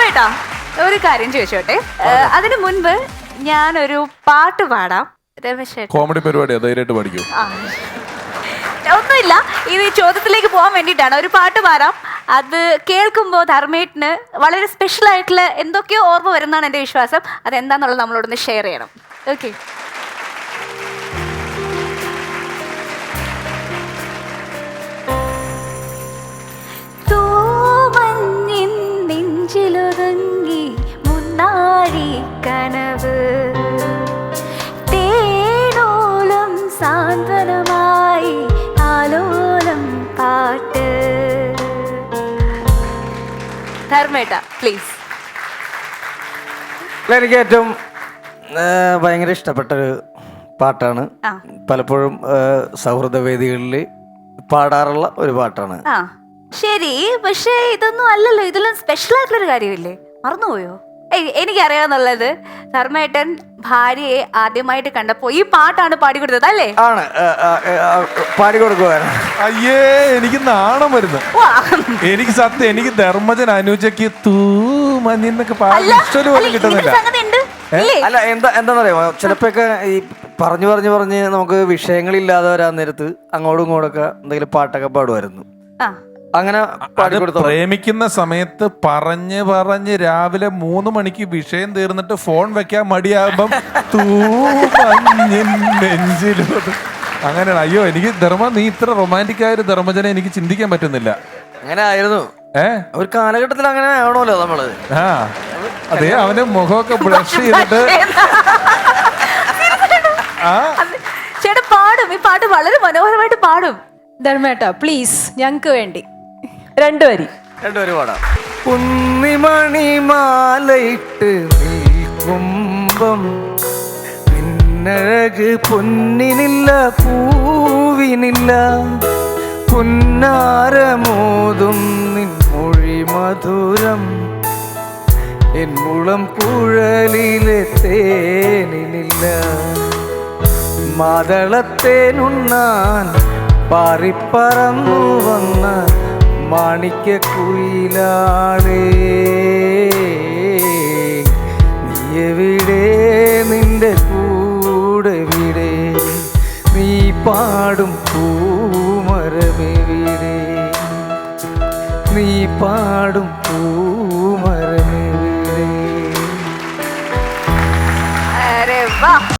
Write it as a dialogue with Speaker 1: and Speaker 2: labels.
Speaker 1: ധർമ്മേട്ടാ ഒരു കാര്യം ചോദിച്ചോട്ടെ. അതിനു മുൻപ് ഞാനൊരു പാട്ട് പാടാം. രമേശ്
Speaker 2: കോമഡി പരിപാടിയാ, ധൈര്യമായിട്ട് പഠിക്കൂ.
Speaker 1: ഒന്നുമില്ല, ഇത് ചോദ്യത്തിലേക്ക് പോകാൻ വേണ്ടിയിട്ടാണ്. ഒരു പാട്ട് പാടാം. അത് കേൾക്കുമ്പോൾ ധർമ്മേട്ടന് വളരെ സ്പെഷ്യൽ ആയിട്ടുള്ള എന്തൊക്കെയോ ഓർമ്മ വരുന്നതാണ് എൻ്റെ വിശ്വാസം. അതെന്താന്നുള്ളത് നമ്മളോടൊന്ന് ഷെയർ ചെയ്യണം. ഓക്കെ. നെഞ്ചിലൊതുങ്ങി മുന്നാഴി കനവ് തേനോളം സാന്ത്വനമായി ആലോലം പാട്ട്. ധർമ്മേട്ട പ്ലീസ്.
Speaker 3: എനിക്ക് ഏറ്റവും ഭയങ്കര ഇഷ്ടപ്പെട്ടൊരു പാട്ടാണ്. പലപ്പോഴും സൗഹൃദ വേദികളിൽ പാടാറുള്ള ഒരു പാട്ടാണ്.
Speaker 1: ശരി, പക്ഷേ ഇതൊന്നും അല്ലല്ലോ. ഇതിലും സ്പെഷ്യൽ ആയിട്ടുള്ളൊരു കാര്യമില്ലേ? മറന്നുപോയോ? എനിക്കറിയാന്നുള്ളത് ധർമ്മേട്ടൻ ഭാര്യയെ ആദ്യമായിട്ട് കണ്ടപ്പോ ഈ പാട്ടാണ് പാടിക്കൊടുത്തത് അല്ലേ?
Speaker 3: ആണ്, പാടിക്കൊടുക്കുവാണ്.
Speaker 2: അയ്യേ, എനിക്ക് നാണം വരുന്നു. എനിക്ക് സത്യം, എനിക്ക് ധർമ്മജൻ അനുജയ്ക്ക് തൂ മഞ്ഞിന്നൊക്കെ പോലും കിട്ടുന്നില്ല.
Speaker 3: അല്ല, എന്താന്നറിയാമോ, ചിലപ്പോഴൊക്കെ ഈ പറഞ്ഞ് നമുക്ക് വിഷയങ്ങളില്ലാതെ വരാൻ നേരത്ത് അങ്ങോട്ടും ഇങ്ങോട്ടൊക്കെ എന്തെങ്കിലും പാട്ടൊക്കെ പാടുമായിരുന്നു. അങ്ങനെ
Speaker 2: പ്രേമിക്കുന്ന സമയത്ത് പറഞ്ഞ് രാവിലെ 3 മണിക്ക് വിഷയം തീർന്നിട്ട് ഫോൺ വെക്കാൻ മടിയാകുമ്പം നെഞ്ചിലോട്ട് അങ്ങനെയാണ്. അയ്യോ, എനിക്ക് ധർമ്മ, നീ ഇത്ര റൊമാൻറ്റിക് ആയ ഒരു ധർമ്മജനെ എനിക്ക് ചിന്തിക്കാൻ പറ്റുന്നില്ല.
Speaker 3: അങ്ങനെ ആയിരുന്നു ഒരു കാലഘട്ടത്തിൽ. അങ്ങനെ ആവണമല്ലോ നമ്മള്.
Speaker 2: അതെ, അവന്റെ മുഖമൊക്കെ ബ്ലഷ് ചെയ്തിട്ട്
Speaker 1: ചേട്ടാ പാടും. ഈ പാട്ട് വളരെ മനോഹരമായിട്ട് പാടും.
Speaker 4: ധർമ്മേട്ടാ പ്ലീസ്, ഞങ്ങക്ക് വേണ്ടി 2 വരി
Speaker 3: പാടാം. കുന്നിമണിമാലയിട്ട് നിൽക്കുമ്പം നിന്നഴക് പൊന്നിനില്ല പൂവിനില്ല, പുന്നാരമോതും നിൻ മൊഴി മധുരം എൻ മുളം കുഴലിലെ തേനിനില്ല, മാതളത്തേനുണ്ണാൻ പാറിപ്പറന്നു വന്ന മാണിക്യ കുയിലാളേ, നീ എവിടെ, നിന്റെ കൂടെ വിടെ, നീ പാടും പൂമരമെവിടെ, നീ പാടും